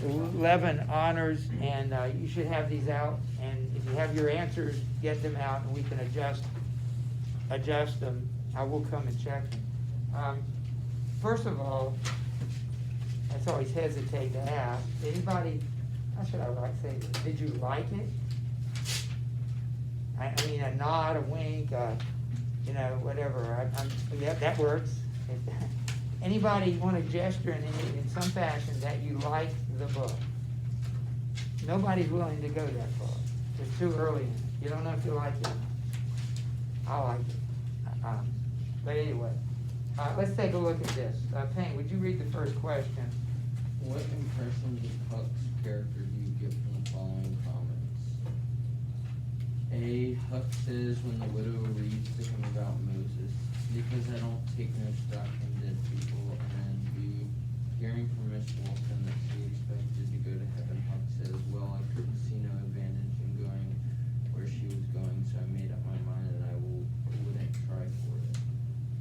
11 honors, and you should have these out. And if you have your answers, get them out, and we can adjust them. I will come and check them. First of all, I always hesitate to ask. Anybody, how should I say this? Did you like it? I mean, a nod, a wink, whatever. Yeah, that works. Anybody want to gesture in some fashion that you like the book? Nobody's willing to go that far. It's too early. You don't know if you like it or not. I like it. But anyway, let's take a look at this. Payne, would you read the first question? What impressions of Huck's character do you get from the following comments? A. Huck says when the widow reads to him about Moses, because I don't take no stock in dead people. And B. Hearing from Miss Walton that she expected to go to heaven, Huck says, well, I couldn't see no advantage in going where she was going, so I made up my mind that I wouldn't try for it.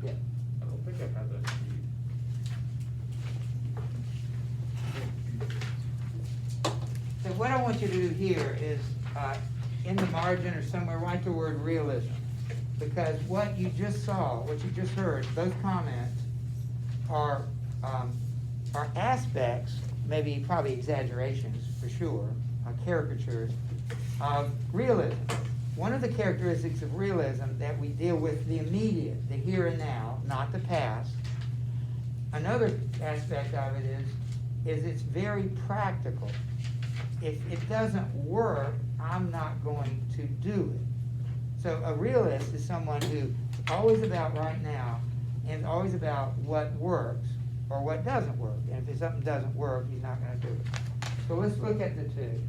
Yeah. I don't think I have that sheet. So what I want you to do here is, in the margin or somewhere, write the word realism. Because what you just saw, what you just heard, those comments are aspects, maybe probably exaggerations for sure, caricatures of realism. One of the characteristics of realism that we deal with the immediate, the here and now, not the past. Another aspect of it is it's very practical. If it doesn't work, I'm not going to do it. So a realist is someone who's always about right now and always about what works or what doesn't work. And if something doesn't work, he's not going to do it. So let's look at the two.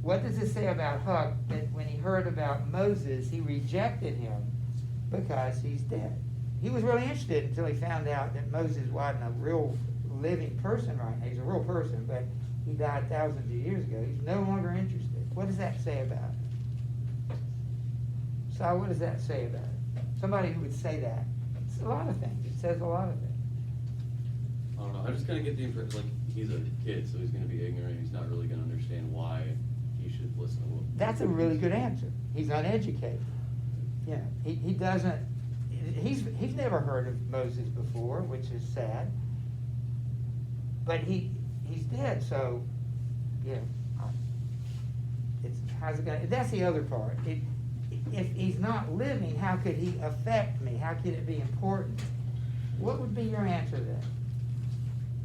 What does it say about Huck that when he heard about Moses, he rejected him because he's dead? He was really interested until he found out that Moses wasn't a real living person right now. He's a real person, but he died thousands of years ago. He's no longer interested. What does that say about it? So what does that say about it? Somebody who would say that. It's a lot of things. It says a lot of things. I don't know. I just kind of get the impression, like, he's a kid, so he's going to be ignorant. He's not really going to understand why he should listen to what. That's a really good answer. He's uneducated. Yeah, he doesn't. He's never heard of Moses before, which is sad. But he's dead, so yeah. How's it going? That's the other part. If he's not living, how could he affect me? How could it be important? What would be your answer then?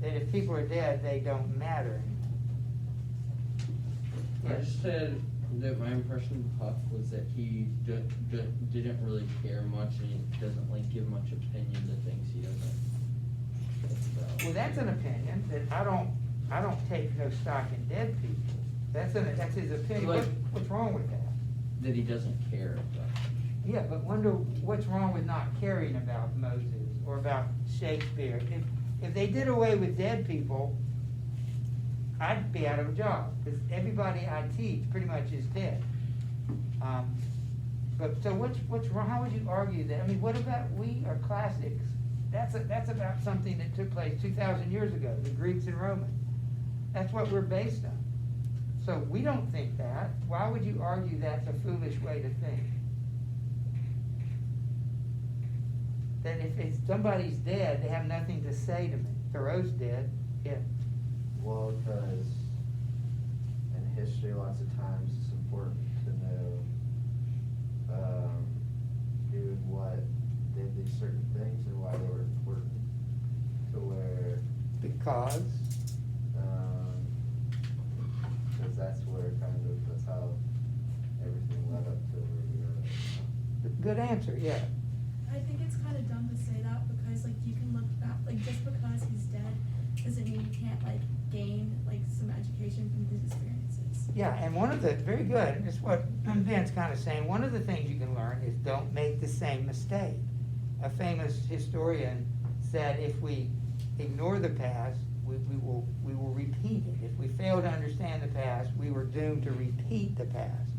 That if people are dead, they don't matter anymore. I just said that my impression of Huck was that he didn't really care much, and he doesn't like give much opinion to things he doesn't think about. Well, that's an opinion that I don't take no stock in dead people. That's his opinion. Like, what's wrong with that? That he doesn't care about. Yeah, but wonder what's wrong with not caring about Moses or about Shakespeare. If they did away with dead people, I'd be out of a job because everybody I teach pretty much is dead. But so what's wrong? How would you argue that? I mean, what about we are classics? That's about something that took place 2,000 years ago, the Greeks and Romans. That's what we're based on. So we don't think that. Why would you argue that's a foolish way to think? That if somebody's dead, they have nothing to say to me. Thoreau's dead. Yeah. Well, because in history, lots of times it's important to know who and what did these certain things and why they were important. To where Because that's where that's how everything led up to where we are right now. good answer. Yeah. I think it's kind of dumb to say that because, like, you can look back, like, just because he's dead doesn't mean you can't, like, gain, like, some education from his experiences. Yeah, and one of the, very good, it's what Ben's kind of saying, one of the things you can learn is don't make the same mistake. A famous historian said if we ignore the past, we will repeat it. If we fail to understand the past, we were doomed to repeat the past.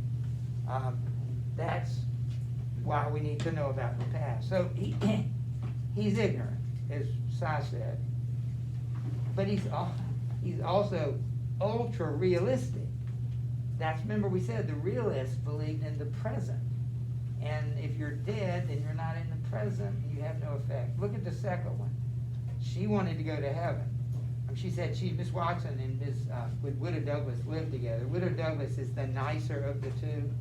That's why we need to know about the past. So he's ignorant, as Si said, but he's also ultra realistic. Remember we said the realists believed in the present. And if you're dead, then you're not in the present, and you have no effect. Look at the second one. She wanted to go to heaven. She said Miss Watson and with Widow Douglas lived together. Widow Douglas is the nicer of the two.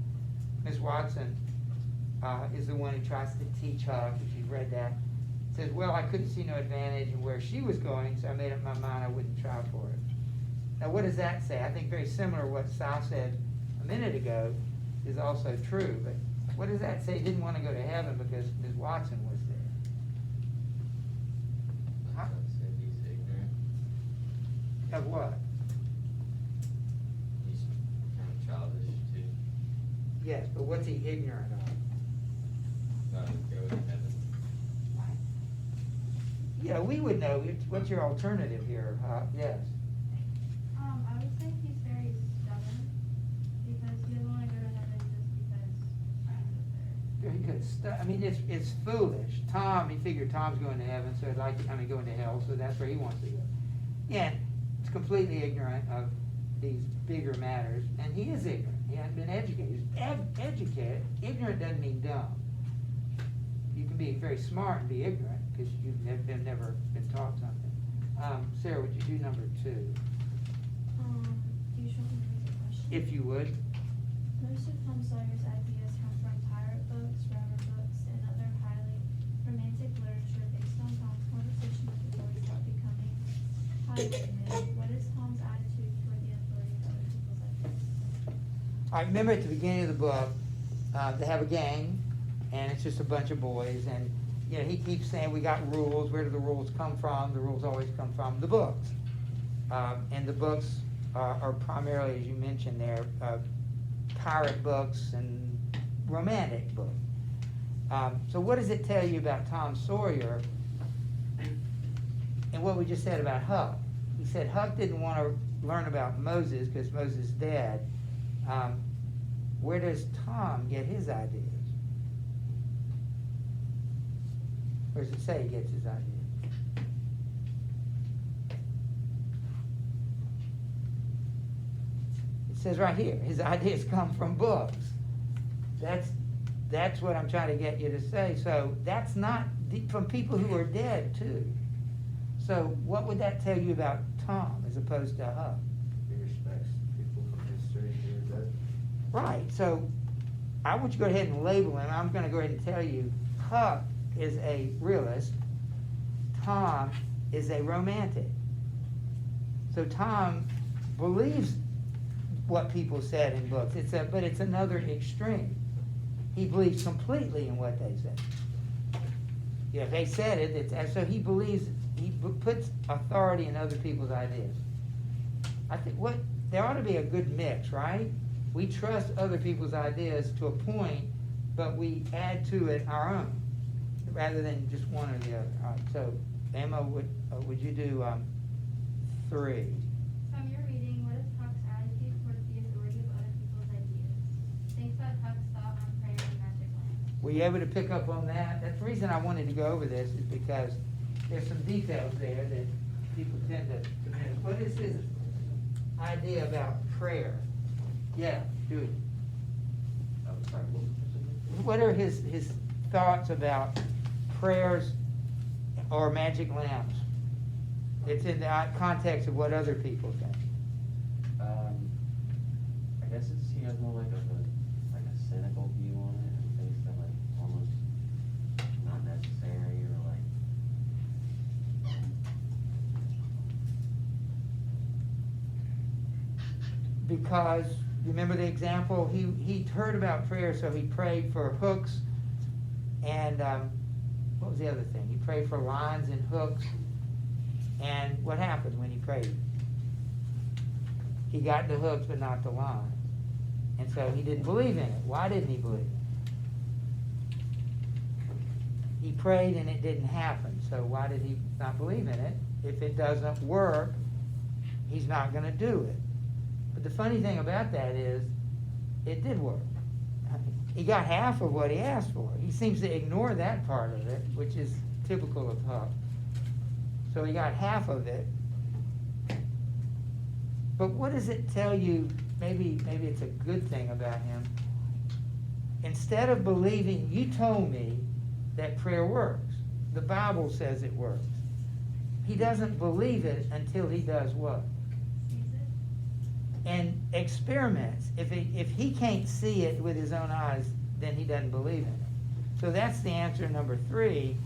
Miss Watson is the one who tries to teach Huck, if you've read that. Says, well, I couldn't see no advantage in where she was going, so I made up my mind I wouldn't try for it. Now, what does that say? I think very similar to what Sal said a minute ago is also true. But what does that say? He didn't want to go to heaven because Miss Watson was there. Huh? Said he's ignorant. Of what? He's kind of childish too. Yes, but what's he ignorant of? Go to heaven. Yeah, we would know. What's your alternative here, Huck? Yes. I would say he's very stubborn because he doesn't want to go to heaven just because friends are there. Very good. I mean, it's foolish. He figured Tom's going to heaven, so going to hell, so that's where he wants to go. Yeah, he's completely ignorant of these bigger matters, and he is ignorant. He hasn't been educated. He's educated. Ignorant doesn't mean dumb. You can be very smart and be ignorant because you've never been taught something. Sarah, would you do number 2? Do you show me the question? If you would. Most of Tom Sawyer's ideas come from pirate books, rubber books, and other highly romantic literature based on Tom's conversation with the boys about becoming highwaymen. What is Tom's attitude toward the authority of other people's ideas? I remember at the beginning of the book, they have a gang, and it's just a bunch of boys, and he keeps saying we got rules. Where do the rules come from? The rules always come from the books, and the books are primarily, as you mentioned there, pirate books and romantic books. So what does it tell you about Tom Sawyer and what we just said about Huck? He said Huck didn't want to learn about Moses because Moses is dead. Where does Tom get his ideas? Where does it say he gets his ideas? It says right here, his ideas come from books. That's what I'm trying to get you to say. So that's not from people who are dead too. So what would that tell you about Tom as opposed to Huck? He respects people from history who are dead. Right. So I want you to go ahead and label him. I'm going to go ahead and tell you, Huck is a realist. Tom is a romantic. So Tom believes what people said in books. But it's another extreme. He believes completely in what they said. Yeah, if they said it, so he believes, he puts authority in other people's ideas. I think there ought to be a good mix, right? We trust other people's ideas to a point, but we add to it our own, rather than just one or the other. All right, so Emma, would you do 3? From your reading, what is Huck's attitude towards the authority of other people's ideas? Think about Huck's thought on prayer and magic lamp. Were you able to pick up on that? That's the reason I wanted to go over this, is because there's some details there that people tend to miss. What is his idea about prayer? Yeah, do it. What are his thoughts about prayers or magic lamps? It's in the context of what other people think. I guess he has more like a cynical view on it, and thinks that like almost not necessary or like. Because, remember the example, he heard about prayer, so he prayed for hooks and what was the other thing? He prayed for lines and hooks, and what happened when he prayed? He got the hooks but not the lines. And so he didn't believe in it. Why didn't he believe it? He prayed and it didn't happen. So why did he not believe in it? If it doesn't work, he's not going to do it. But the funny thing about that is, it did work. He got half of what he asked for. He seems to ignore that part of it, which is typical of Huck. So he got half of it. But what does it tell you? Maybe it's a good thing about him. Instead of believing, you told me that prayer works. The Bible says it works. He doesn't believe it until he does what? Sees it. And experiments. If he can't see it with his own eyes, then he doesn't believe in it. So that's the answer number 3.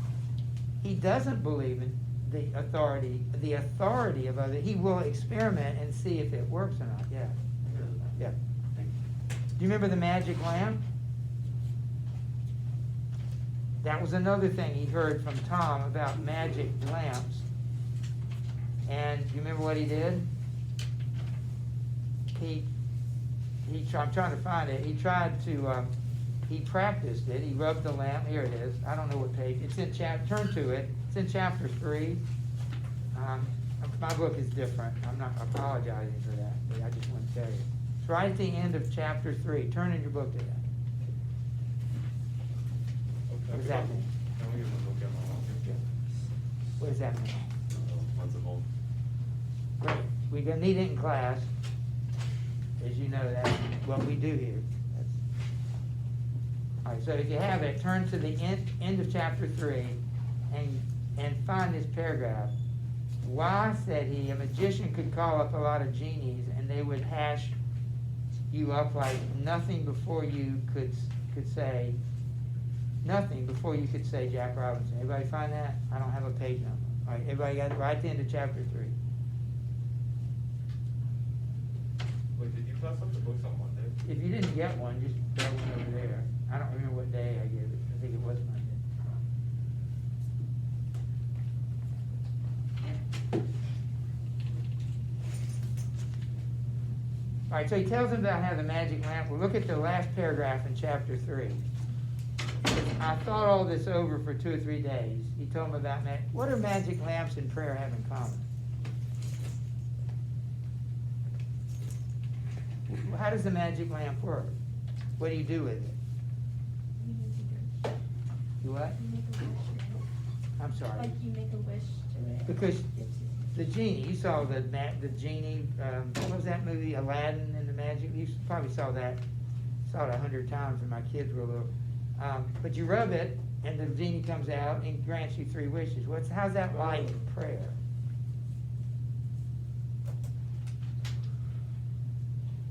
He doesn't believe in the authority of others. He will experiment and see if it works or not. Yeah. Yeah. Do you remember the magic lamp? That was another thing he heard from Tom about magic lamps. And do you remember what he did? I'm trying to find it. He tried to, he practiced it. He rubbed the lamp. Here it is. I don't know what page. It's in turn to it. It's in chapter 3. My book is different. I'm not apologizing for that, but I just want to tell you. It's right at the end of chapter 3. Turn in your book to that. What does that mean? What does that mean? Once a home. Great. We're going to need it in class. As you know, that's what we do here. All right, so if you have it, turn to the end of chapter 3 and find this paragraph. Why, said he, a magician could call up a lot of genies and they would hash you up like nothing before you could say, Jack Robinson. Everybody find that? I don't have a page number. All right, everybody got it right at the end of chapter 3. Wait, did you pass up the books on Monday? If you didn't get one, just grab one over there. I don't remember what day I gave it. I think it was Monday. All right, so he tells him about how the magic lamp. Well, look at the last paragraph in chapter 3. I thought all this over for 2 or 3 days. He told him about what do magic lamps and prayer have in common? How does the magic lamp work? What do you do with it? You make a wish. You what? You make a wish to it. I'm sorry. Like you make a wish to it. Because It's- the genie, you saw the genie, what was that movie, Aladdin and the Magic? You probably saw it 100 times when my kids were little. But you rub it, and the genie comes out and grants you 3 wishes. How's that like prayer?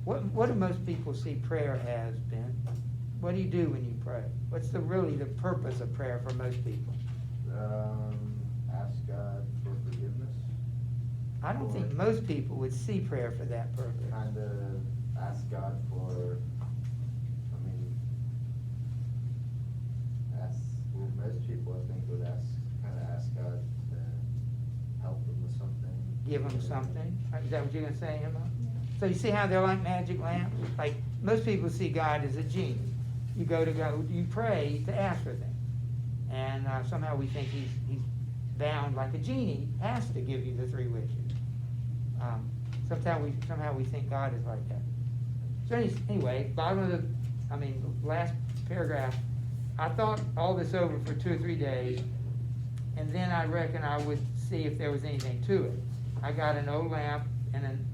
What do most people see prayer as, Ben? What do you do when you pray? What's really the purpose of prayer for most people? Ask God for forgiveness. I don't think most people would see prayer for that purpose. Kind of ask God for, most people I think would ask God to help them with something. Give them something? Is that what you're gonna say, Emma? So you see how they're like magic lamps? Like, most people see God as a genie. You go to God, you pray to ask for things. And somehow we think he's bound like a genie, has to give you the 3 wishes. Somehow we think God is like that. So anyway, last paragraph, I thought all this over for 2 or 3 days, and then I reckon I would see if there was anything to it. I got an old lamp and an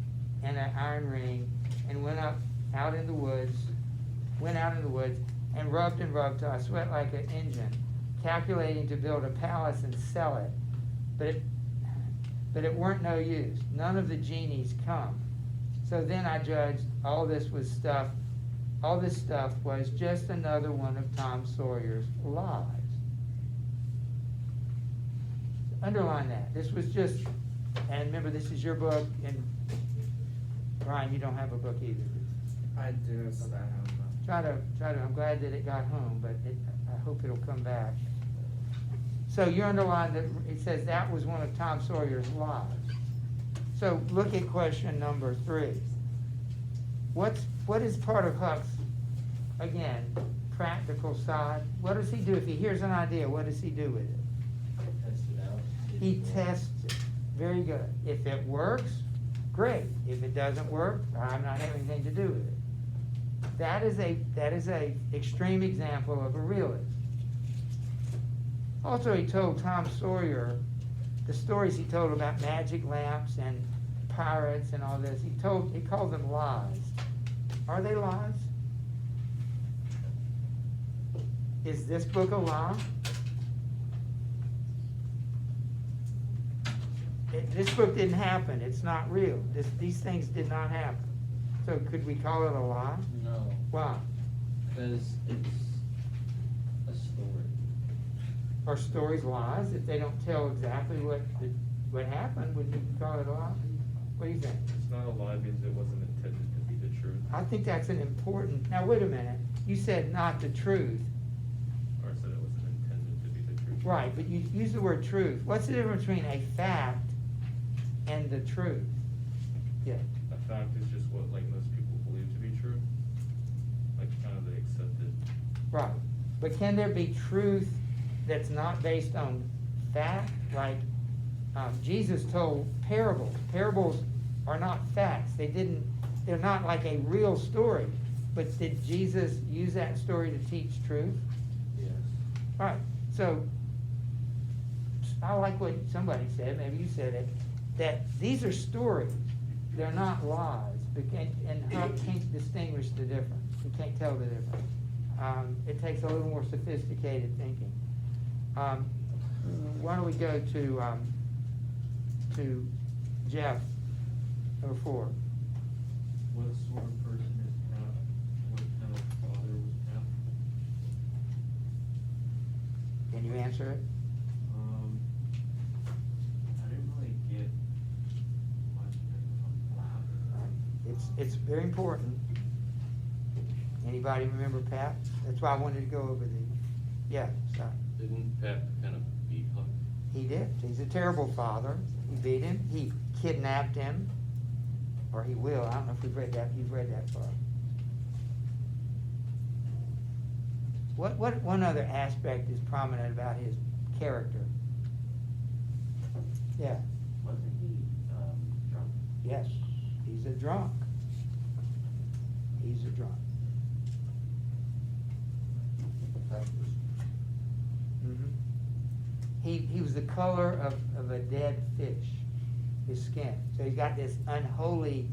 iron ring, and went out in the woods, and rubbed till I sweat like an engine, calculating to build a palace and sell it. But it weren't no use. None of the genies come. So then I judged all this stuff was just another one of Tom Sawyer's lies. Underline that. This was just, and remember, this is your book, and Brian, you don't have a book either. I do, but I have I'm glad that it got home, but I hope it'll come back. So you underline that, it says that was one of Tom Sawyer's lies. So look at question number 3. What is part of Huck's, again, practical side? What does he do? If he hears an idea, what does he do with it? Test it out. He tests it. Very good. If it works, great. If it doesn't work, I'm not having anything to do with it. That is a extreme example of a realist. Also, he told Tom Sawyer the stories he told about magic lamps and pirates and all this. He called them lies. Are they lies? Is this book a lie? This book didn't happen. It's not real. These things did not happen. So could we call it a lie? No, Why? because it's a story. Are stories lies if they don't tell exactly what happened? Would you call it a lie? What do you think? It's not a lie because it wasn't intended to be the truth, I think that's an important. Now wait a minute. You said not the truth, or I said it wasn't intended to be the truth. right? But you use the word truth. What's the difference between a fact and the truth? Yeah. A fact is just what like most people believe to be true, like kind of they accept it. Right, but can there be truth that's not based on fact? Like, Jesus told parables. Parables are not facts. They're not like a real story. But did Jesus use that story to teach truth? Yes. Right, so, I like what somebody said, maybe you said it, that these are stories. They're not lies. And Huck can't distinguish the difference. He can't tell the difference. It takes a little more sophisticated thinking. Why don't we go to Jeff, number 4. What sort of person is Pat? What kind of father was Pat? Can you answer it? I didn't really get much on father. It's very important. Anybody remember Pat? That's why I wanted to go over the, yeah, sorry. Didn't Pat kind of beat Huck? He did. He's a terrible father. He beat him. He kidnapped him. Or he will. I don't know if we've read that. You've read that far. What one other aspect is prominent about his character? Yeah. Wasn't he, drunk? Yes. He's a drunk. He's a drunk. Mhm. He was the color of a dead fish, his skin. So he's got this unholy,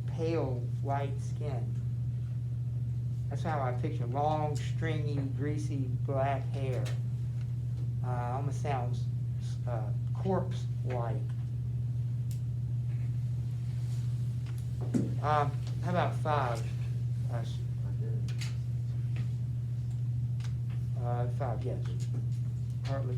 pale white skin. That's how I picture him. Long, stringy, greasy, black hair. Almost sounds corpse-like. How about 5? 5, yes. Hartley.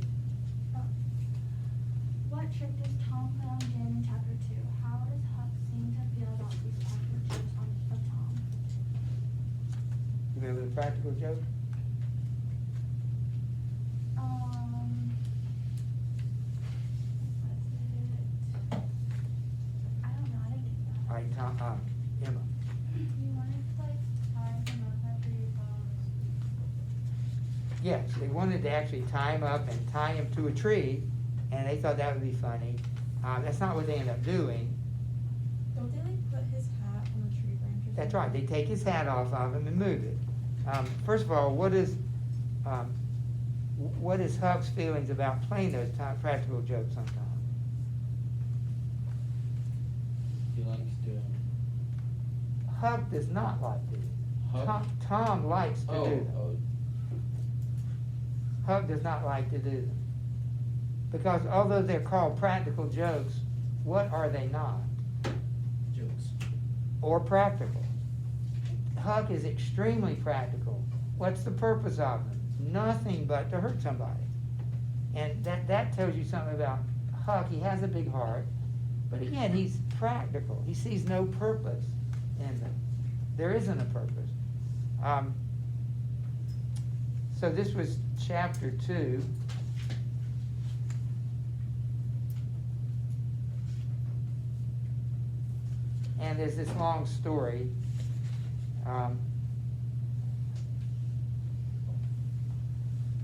What trick does Tom play on Jen in chapter 2? How does Huck seem to feel about these practical jokes of Tom? Remember the practical joke? Was it? I don't know, I didn't get that. All right, Tom, Emma. You wanted to like tie him up after your phones. Yes, they wanted to actually tie him up and tie him to a tree, and they thought that would be funny. That's not what they end up doing. Don't they like put his hat on a tree branch or something? That's right, they take his hat off of him and move it. First of all, what is Huck's feelings about playing those practical jokes on Tom? He likes doing. Huck does not like to. Huck? Tom likes to do them. Oh, Huck does not like to do them. Because although they're called practical jokes, what are they not? jokes. Or practical. Huck is extremely practical. What's the purpose of them? Nothing but to hurt somebody. And that tells you something about Huck. He has a big heart, but again, he's practical. He sees no purpose in them. There isn't a purpose. So this was chapter 2. And there's this long story.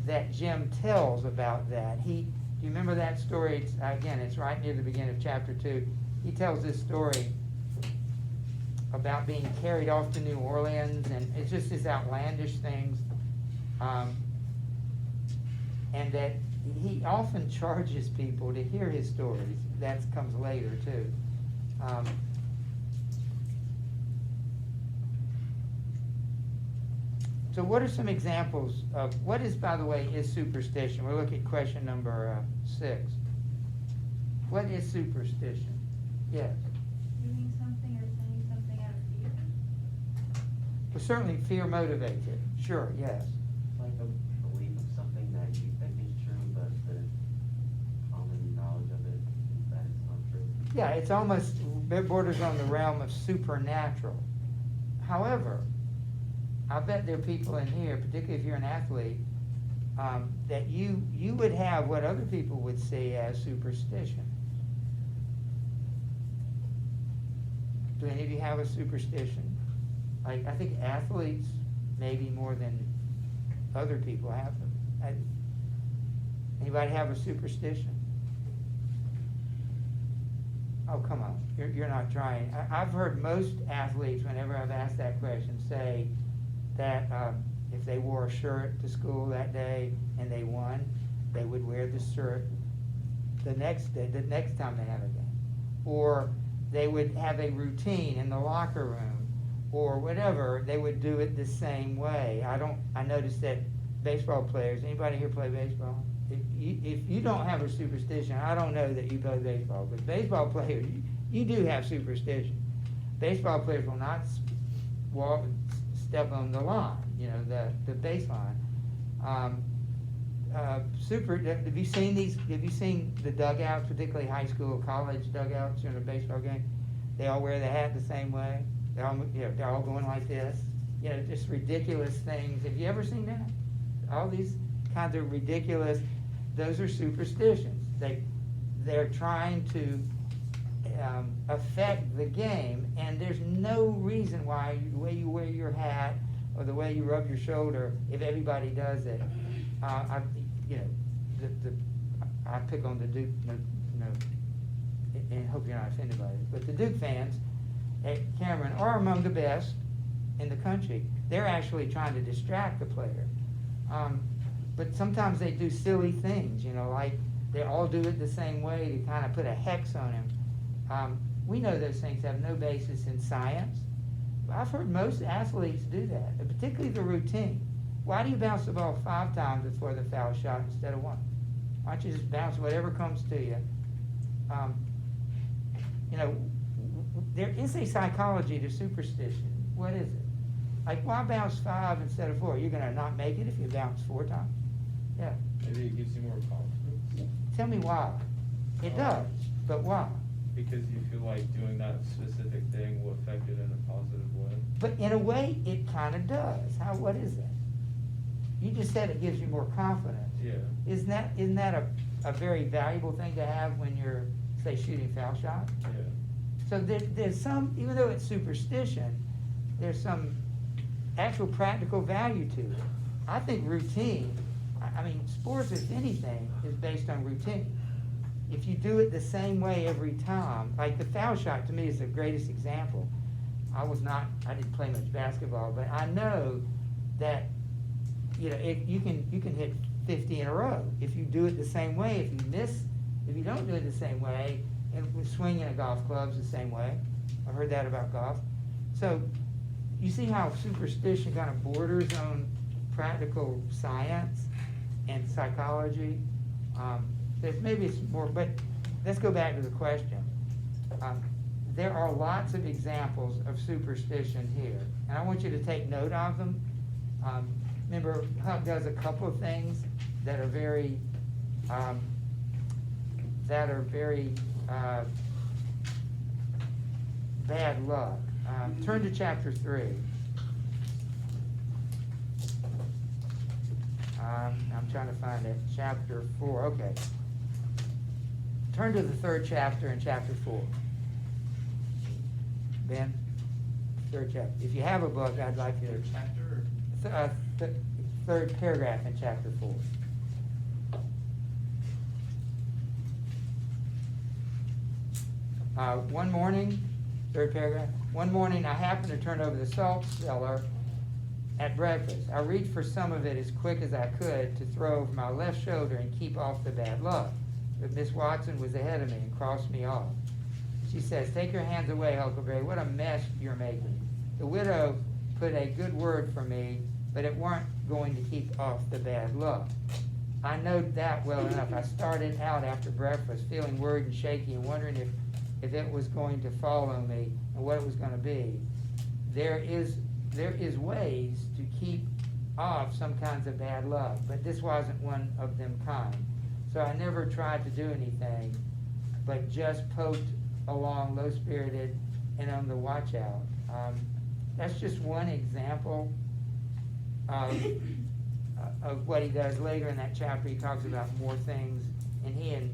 That Jim tells about that. Do you remember that story? It's right near the beginning of chapter 2. He tells this story about being carried off to New Orleans, and it's just this outlandish things. And that he often charges people to hear his stories. That comes later too. Um, So what are some examples of, what is, by the way, is superstition? We're looking at question number 6. What is superstition? Yes. Doing something or saying something out of fear. Well, certainly fear motivates it. Sure, yes. Like a belief of something that you think is true, but the common knowledge of it is that it's not true. Yeah, it's almost, it borders on the realm of supernatural. However, I bet there are people in here, particularly if you're an athlete, that you would have what other people would see as superstition. Do any of you have a superstition? Like, I think athletes, maybe more than other people have them. Anybody have a superstition? Oh, come on, you're not trying. I've heard most athletes, whenever I've asked that question, say that if they wore a shirt to school that day and they won, they would wear the shirt the next day, the next time they have a game. Or they would have a routine in the locker room, or whatever, they would do it the same way. I noticed that baseball players, anybody here play baseball? If you don't have a superstition, I don't know that you play baseball, but baseball players, you do have superstition. Baseball players will not step on the line, the baseline. Have you seen these? Have you seen the dugouts, particularly high school, college dugouts during a baseball game? They all wear the hat the same way. They're all going like this. Just ridiculous things. Have you ever seen that? All these kinds of ridiculous. Those are superstitions. They're trying to affect the game, and there's no reason why the way you wear your hat or the way you rub your shoulder, if everybody does it, I pick on the Duke, and hope you're not offended by this, but the Duke fans at Cameron are among the best in the country. They're actually trying to distract the player. But sometimes they do silly things, like they all do it the same way to kind of put a hex on him. We know those things have no basis in science. I've heard most athletes do that, and particularly the routine. Why do you bounce the ball 5 times before the foul shot instead of 1? Why don't you just bounce whatever comes to you? There is a psychology to superstition. What is it? Like, why bounce 5 instead of 4? You're going to not make it if you bounce 4 times? Yeah. Maybe it gives you more confidence. Tell me why. It does, but why? Because you feel like doing that specific thing will affect it in a positive way. But in a way, it kind of does. What is that? You just said it gives you more confidence. Yeah. Isn't that a very valuable thing to have when you're, say, shooting foul shots? Yeah. So there's some, even though it's superstition, there's some actual practical value to it. I think routine, sports, if anything, is based on routine. If you do it the same way every time, like the foul shot to me is the greatest example. I didn't play much basketball, but I know that, if you can hit 50 in a row. If you do it the same way, if you don't do it the same way, and swinging a golf club's the same way. I've heard that about golf. So you see how superstition kind of borders on practical science and psychology. Maybe it's more, but let's go back to the question. There are lots of examples of superstition here, and I want you to take note of them. Remember, Huck does a couple of things that are very bad luck. Turn to chapter 3. I'm trying to find it. Chapter 4. Okay. Turn to the 3rd chapter in chapter 4. Ben? 3rd chapter. If you have a book, I'd like you to. Chapter? 3rd paragraph in chapter 4. One morning, 3rd paragraph. One morning, I happened to turn over the salt cellar at breakfast. I reached for some of it as quick as I could to throw over my left shoulder and keep off the bad luck. But Miss Watson was ahead of me and crossed me off. She says, "Take your hands away, Huckleberry, what a mess you're making. The widow put a good word for me, but it weren't going to keep off the bad luck. I knowed that well enough. I started out after breakfast feeling worried and shaky and wondering if it was going to follow me and what it was going to be. There is ways to keep off some kinds of bad luck, but this wasn't one of them kind. So I never tried to do anything, but just poked along low-spirited and on the watch out." That's just one example of what he does. Later in that chapter, he talks about more things, and he and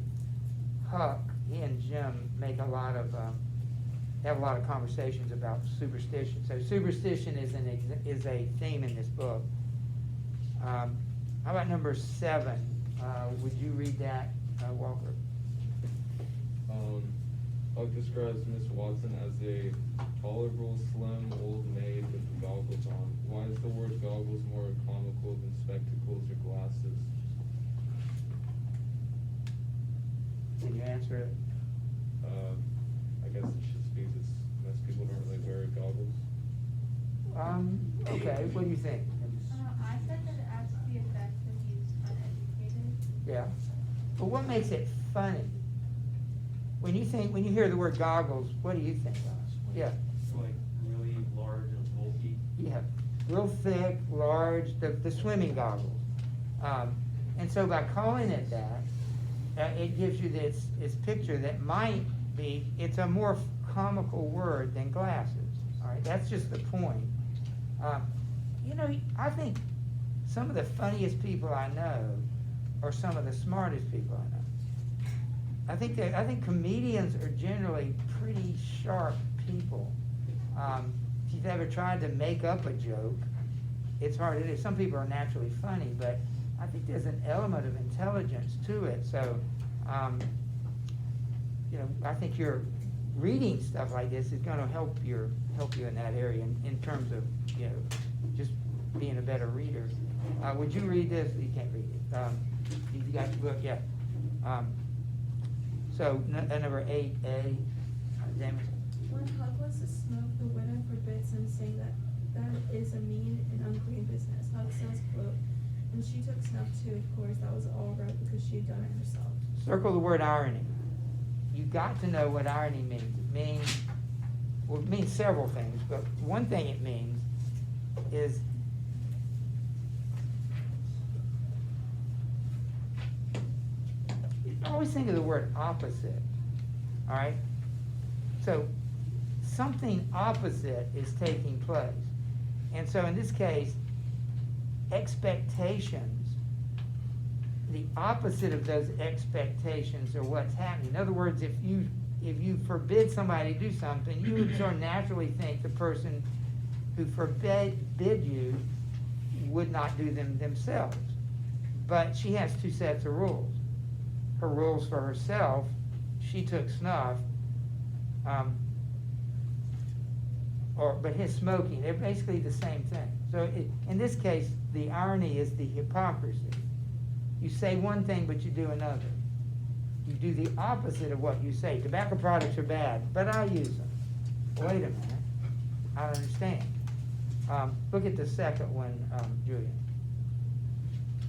Jim make have a lot of conversations about superstition. So superstition is a theme in this book. How about number 7? Would you read that, Walker? Huck describes Miss Watson as a tolerable, slim, old maid with goggles on. Why is the word goggles more comical than spectacles or glasses? Can you answer it? I guess it's just because most people don't really wear goggles. Okay, what do you think? I said that it adds to the effect that he's uneducated. Yeah. But what makes it funny? When you hear the word goggles, what do you think of? Yeah. Like really large and bulky. Yeah, real thick, large, the swimming goggles. And so by calling it that, it gives you this picture that might be, it's a more comical word than glasses. All right, that's just the point. I think some of the funniest people I know are some of the smartest people I know. I think comedians are generally pretty sharp people. If you've ever tried to make up a joke, it's hard to do. Some people are naturally funny, but I think there's an element of intelligence to it. So, I think your reading stuff like this is going to help you in that area in terms of just being a better reader. Would you read this? You can't read it. You got your book, yeah. So number 8A, Damon. When Huck was to smoke, the widow forbids him, saying that is a mean and unclean business. Huck says, quote, "And she took snuff too, of course, that was all right because she had done it herself." Circle the word irony. You've got to know what irony means. It means several things, but one thing it means is always think of the word opposite, all right? So something opposite is taking place. And so in this case, expectations, the opposite of those expectations are what's happening. In other words, if you forbid somebody to do something, you would sort of naturally think the person who forbid you would not do them themselves. But she has 2 sets of rules. Her rules for herself, she took snuff, but his smoking, they're basically the same thing. So in this case, the irony is the hypocrisy. You say one thing, but you do another. You do the opposite of what you say. Tobacco products are bad, but I use them. Wait a minute, I understand. Look at the second one, Julian.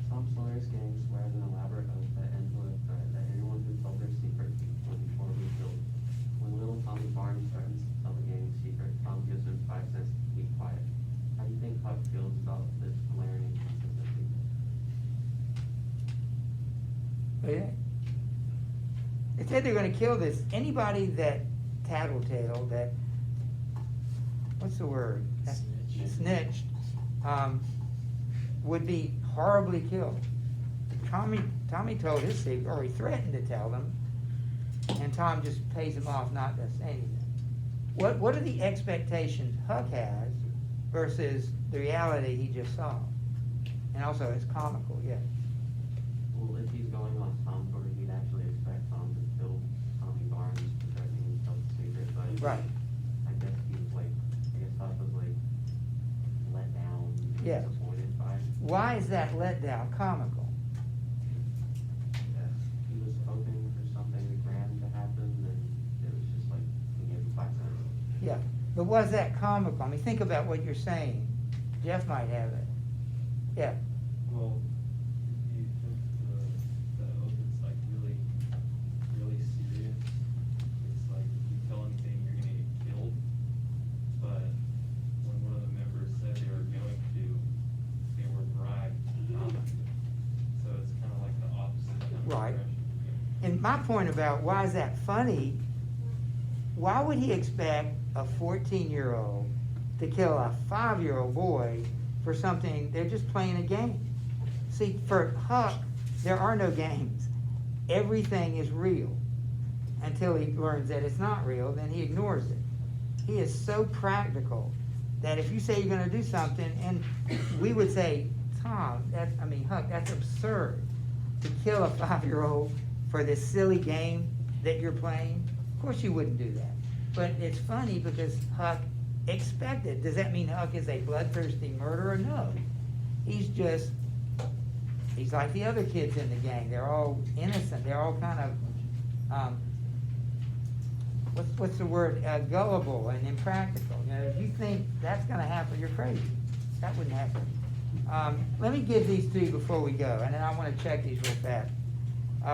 Tom Sawyer's gang swears an elaborate oath that ends with that anyone who told their secret will be forcibly killed. When little Tommy Barnes threatens to tell the gang's secret, Tom gives him 5 cents to keep quiet. How do you think Huck feels about this glaring inconsistency? Oh, yeah. They said they're going to kill anybody that tattletale, that, what's the word? Snitched, would be horribly killed. Tommy told his secret, or he threatened to tell them, and Tom just pays him off not to say anything. What are the expectations Huck has versus the reality he just saw? And also, it's comical, yes. Well, if he's going on Tom's order, he'd actually expect Tom to kill Tommy Barnes for threatening to tell the secret, but Right. I guess Huck was let down, Yeah. disappointed by it. Why is that letdown comical? He was hoping for something grand to happen, and it was just like But was that comical? I mean, think about what you're saying. Jeff might have it. Yeah. Well, if you took the oath, it's like really, really serious. It's like if you tell anything, you're gonna get killed. But when one of the members said they were going to, they were bribed not to. So it's kind of like the opposite kind of Right. expression. And my point about why is that funny, why would he expect a 14-year-old to kill a 5-year-old boy for something, they're just playing a game? See, for Huck, there are no games. Everything is real. Until he learns that it's not real, then he ignores it. He is so practical that if you say you're going to do something, and we would say, Tom, Huck, that's absurd to kill a 5-year-old for this silly game that you're playing. Of course you wouldn't do that. But it's funny because Huck expected. Does that mean Huck is a bloodthirsty murderer? No. He's like the other kids in the gang. They're all innocent. They're all kind of, what's the word? Gullible and impractical. You know, if you think that's going to happen, you're crazy. That wouldn't happen. Let me give these to you before we go, and then I want to check these real fast.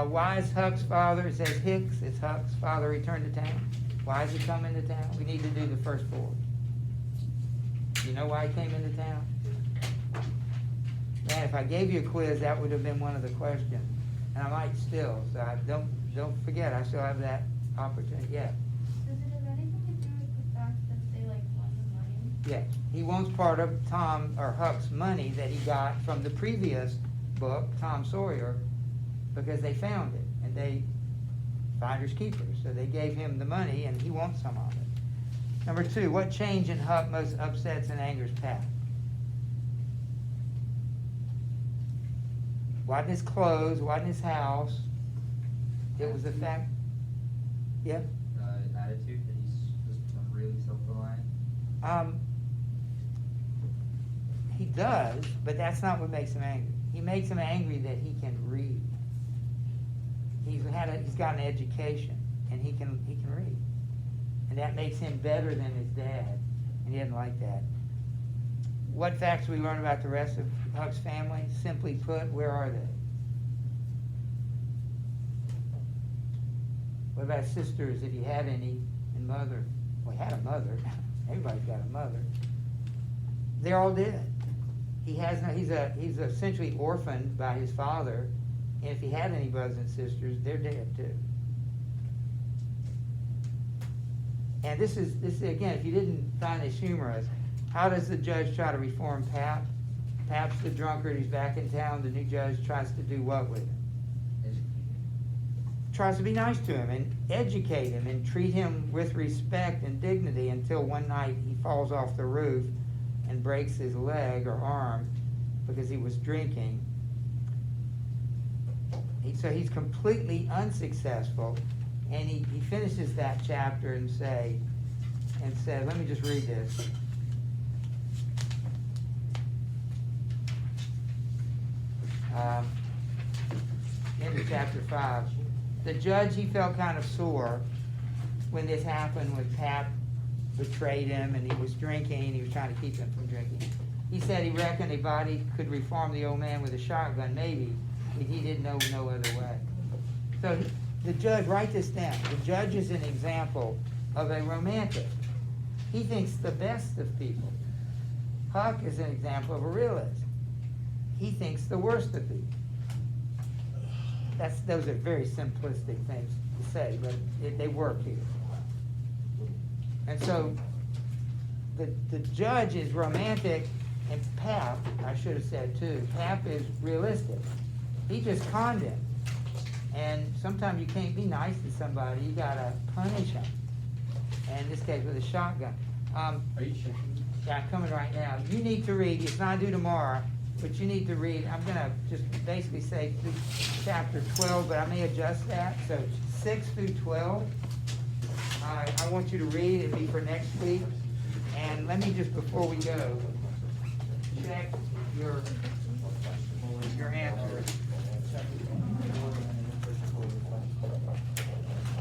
Why is Huck's father, it says Hicks, is Huck's father returned to town? Why is he coming to town? We need to do the first 4. You know why he came into town? Man, if I gave you a quiz, that would have been one of the questions. And I might still, so don't forget, I still have that opportunity. Yeah. Does it have anything to do with the fact that they like won the money? Yeah, he wants part of Tom or Huck's money that he got from the previous book, Tom Sawyer, because they found it, and they finders keepers. So they gave him the money, and he wants some of it. Number 2, what change in Huck most upsets and angers Pat? Wasn't his clothes, wasn't his house. It was the fact. Yeah. Attitude that he's just become really self-reliant. He does, but that's not what makes him angry. He makes him angry that he can read. He's got an education, and he can read, and that makes him better than his dad, and he doesn't like that. What facts do we learn about the rest of Huck's family? Simply put, where are they? What about sisters, if he had any, and mother? Well, he had a mother. Everybody's got a mother. They're all dead. He's essentially orphaned by his father, and if he had any brothers and sisters, they're dead too. And this is again, if you didn't find this humorous, how does the judge try to reform Pap? Pap's the drunkard, he's back in town, the new judge tries to do what with him? Tries to be nice to him and educate him and treat him with respect and dignity until one night he falls off the roof and breaks his leg or arm because he was drinking. So he's completely unsuccessful, and he finishes that chapter and said, let me just read this. Into chapter 5. The judge, he felt kind of sore when this happened, when Pat betrayed him and he was drinking, he was trying to keep him from drinking. He said he reckoned a body could reform the old man with a shotgun, maybe, but he didn't know no other way. So the judge, write this down, the judge is an example of a romantic. He thinks the best of people. Huck is an example of a realist. He thinks the worst of people. Those are very simplistic things to say, but they work here. And so the judge is romantic, and Pap, I should have said too, Pap is realistic. He just conned him. And sometimes you can't be nice to somebody, you gotta punish them. And in this case with a shotgun. Are you checking? Yeah, I'm coming right now. You need to read, it's not due tomorrow, but you need to read, I'm gonna just basically say through chapter 12, but I may adjust that. So 6 through 12. I want you to read, it'll be for next week. And let me just, before we go, check your answers.